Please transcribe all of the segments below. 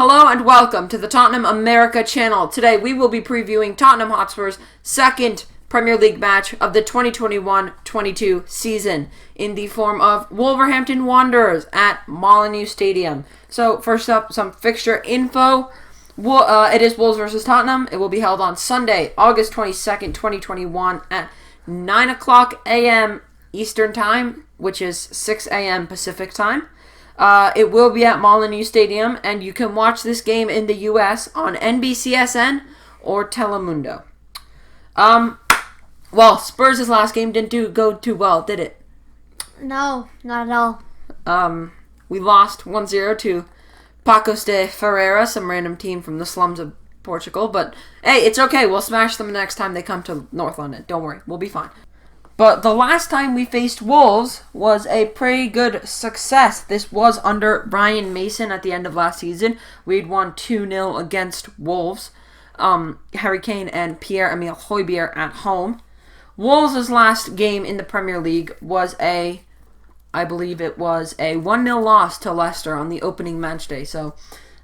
Hello and welcome to the Tottenham America channel. Today we will be previewing Tottenham Hotspur's second Premier League match of the 2021-22 season in the form of Wolverhampton Wanderers at Molineux Stadium. So first up, some fixture info. It is Wolves versus Tottenham. It will be held on Sunday, August 22nd, 2021 at 9 o'clock a.m. Eastern Time, which is 6 a.m. Pacific Time. It will be at Molineux Stadium, and you can watch this game in the U.S. on NBCSN or Telemundo. Well, Spurs' last game didn't go too well, did it? No, not at all. We lost 1-0 to Paços de Ferreira, some random team from the slums of Portugal. But, hey, it's okay. We'll smash them next time they come to North London. Don't worry. We'll be fine. But the last time we faced Wolves was a pretty good success. This was under Ryan Mason at the end of last season. We'd won 2-0 against Wolves. Harry Kane and Pierre-Emile Højbjerg at home. Wolves' last game in the Premier League was I believe it was a 1-0 loss to Leicester on the opening match day. So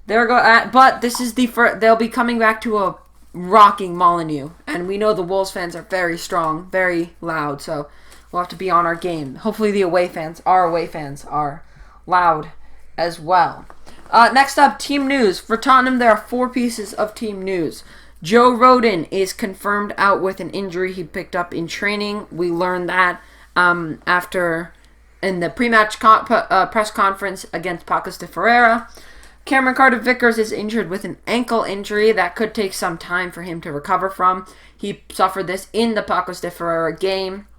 there go. But this is the first. They'll be coming back to a rocking Molineux, and we know the Wolves fans are very strong, very loud, so we'll have to be on our game. Hopefully our away fans are loud as well. Next up, team news. For Tottenham, there are 4 pieces of team news. Joe Rodon is confirmed out with an injury he picked up in training. We learned that after in the pre-match press conference against Paços de Ferreira. Cameron Carter-Vickers is injured with an ankle injury that could take some time for him to recover from. He suffered this in the Paços de Ferreira game.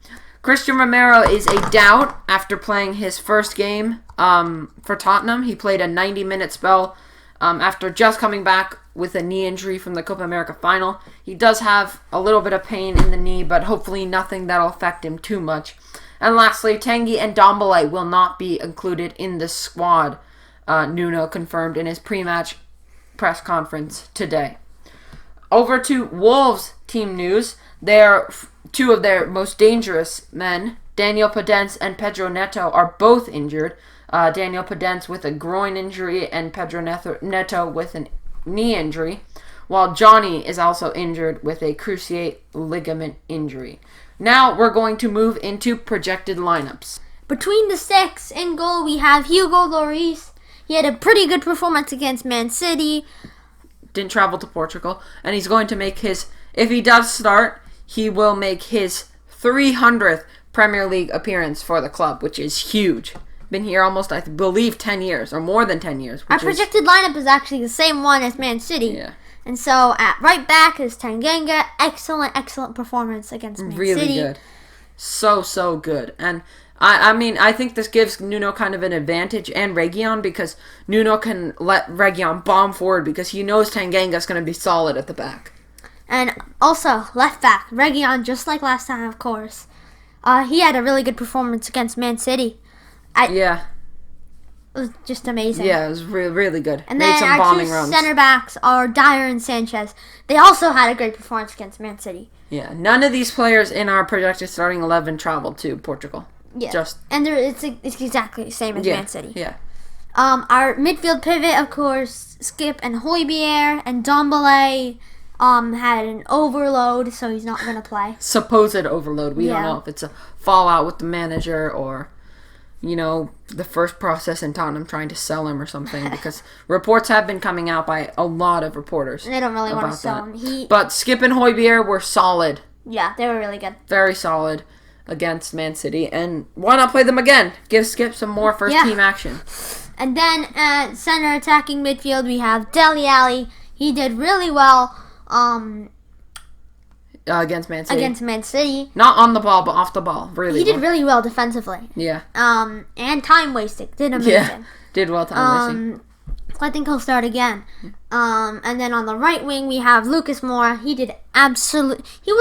Christian Romero is a doubt after playing his first game for Tottenham. He played a 90-minute spell after just coming back with a knee injury from the Copa America final. He does have a little bit of pain in the knee, but hopefully nothing that'll affect him too much. And lastly, Tanguy and Ndombele will not be included in the squad. Nuno confirmed in his pre-match press conference today. Over to Wolves team news. Two of their most dangerous men, Daniel Podence and Pedro Neto, are both injured. Daniel Podence with a groin injury and Pedro Neto with a knee injury, while Johnny is also injured with a cruciate ligament injury. Now we're going to move into projected lineups. Between the 6 in goal, we have Hugo Lloris. He had a pretty good performance against Man City. Didn't travel to Portugal. And he's going to make if he does start, he will make his 300th Premier League appearance for the club, which is huge. Been here almost, I believe, 10 years, or more than 10 years. Our projected lineup is actually the same one as Man City. Yeah. And so, at right back is Tanganga. Excellent performance against Man City. Really good. So good. And I think this gives Nuno kind of an advantage and Reguilon, because Nuno can let Reguilon bomb forward because he knows Tanganga's going to be solid at the back. And also, left back, Reguilon, just like last time, of course. He had a really good performance against Man City. Yeah. It was just amazing. Yeah, it was really good. And Made then some our bombing 2 runs. center backs are Dyer and Sanchez. They also had a great performance against Man City. Yeah, none of these players in our projected starting 11 traveled to Portugal. Yeah, and it's exactly the same as Man City. Yeah. Our midfield pivot, of course, Skip and Højbjerg, and Ndombele had an overload, so he's not going to play. Supposed overload. We don't know if it's a fallout with the manager or, the first process in Tottenham trying to sell him or something, because reports have been coming out by a lot of reporters. They don't really want to sell him. But Skip and Højbjerg were solid. Yeah, they were really good. Very solid against Man City, and why not play them again? Give Skip some more first-team action. And then at center attacking midfield, we have Dele Alli. He did really well against Man City. Not on the ball, but off the ball. He did really well defensively. Yeah. And time wasting. Did amazing. Yeah, did well time wasting. I think he'll start again. And then on the right wing, we have Lucas Moura. He did He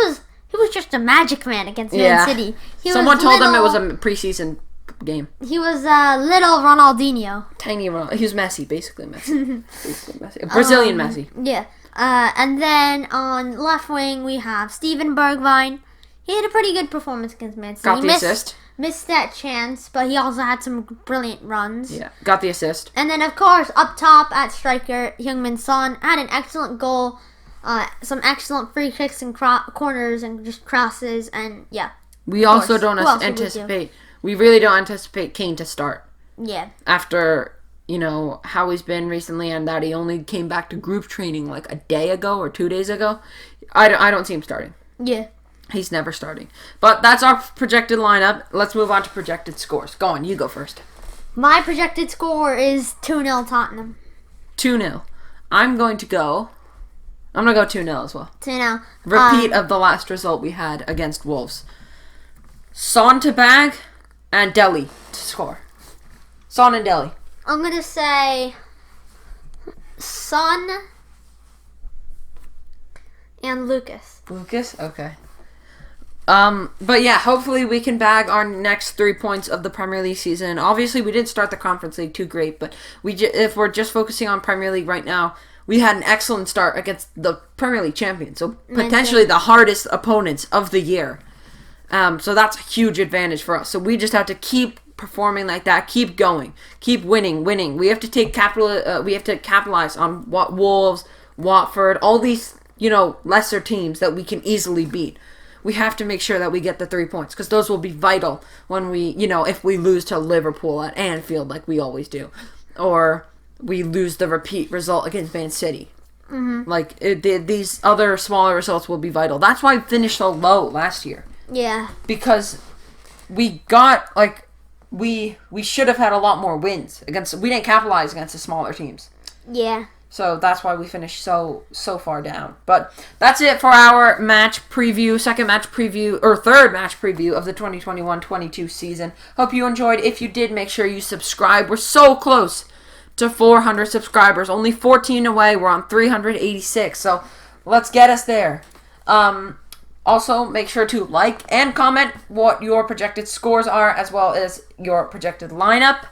was just a magic man against Man City. Someone told him it was a preseason game. He was little Ronaldinho. Tiny Ronaldinho. He was Messi, basically Messi. Brazilian Messi. Yeah. And then on left wing, we have Steven Bergwijn. He had a pretty good performance against Man City. Got the assist. missed that chance, but he also had some brilliant runs. Yeah, got the assist. And then, of course, up top at striker, Heung-min had an excellent goal, some excellent free kicks and corners and just crosses, and yeah. We also don't anticipate. We really don't anticipate Kane to start. Yeah. After, how he's been recently, and that he only came back to group training like a day ago or 2 days ago. I don't see him starting. Yeah. He's never starting. But that's our projected lineup. Let's move on to projected scores. Go on, you go first. My projected score is 2-0 Tottenham. 2-0. I'm going to go 2-0 as well. 2-0. Repeat of the last result we had against Wolves. Son to bag and Dele to score. Son and Dele. I'm going to say Son and Lucas. Lucas? Okay. But yeah, hopefully we can bag our next 3 points of the Premier League season. Obviously, we didn't start the Conference League too great, but if we're just focusing on Premier League right now, we had an excellent start against the Premier League champions, so potentially the hardest opponents of the year. So that's a huge advantage for us. So we just have to keep performing like that, keep going, keep winning. We have to capitalize on Wolves, Watford, all these lesser teams that we can easily beat. We have to make sure that we get the 3 points because those will be vital when we, if we lose to Liverpool at Anfield like we always do, or we lose the repeat result against Man City. Mm-hmm. These other smaller results will be vital. That's why we finished so low last year. Yeah. Because we got, we should have had a lot more wins. We didn't capitalize against the smaller teams. Yeah. So that's why we finished so far down. But that's it for our match preview, third match preview of the 2021-22 season. Hope you enjoyed. If you did, make sure you subscribe. We're so close to 400 subscribers. Only 14 away. We're on 386. So let's get us there. Also, make sure to like and comment what your projected scores are, as well as your projected lineup.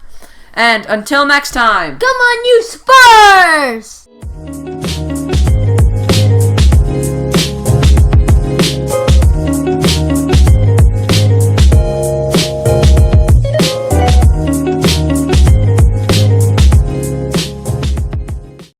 And until next time. Come on, you Spurs!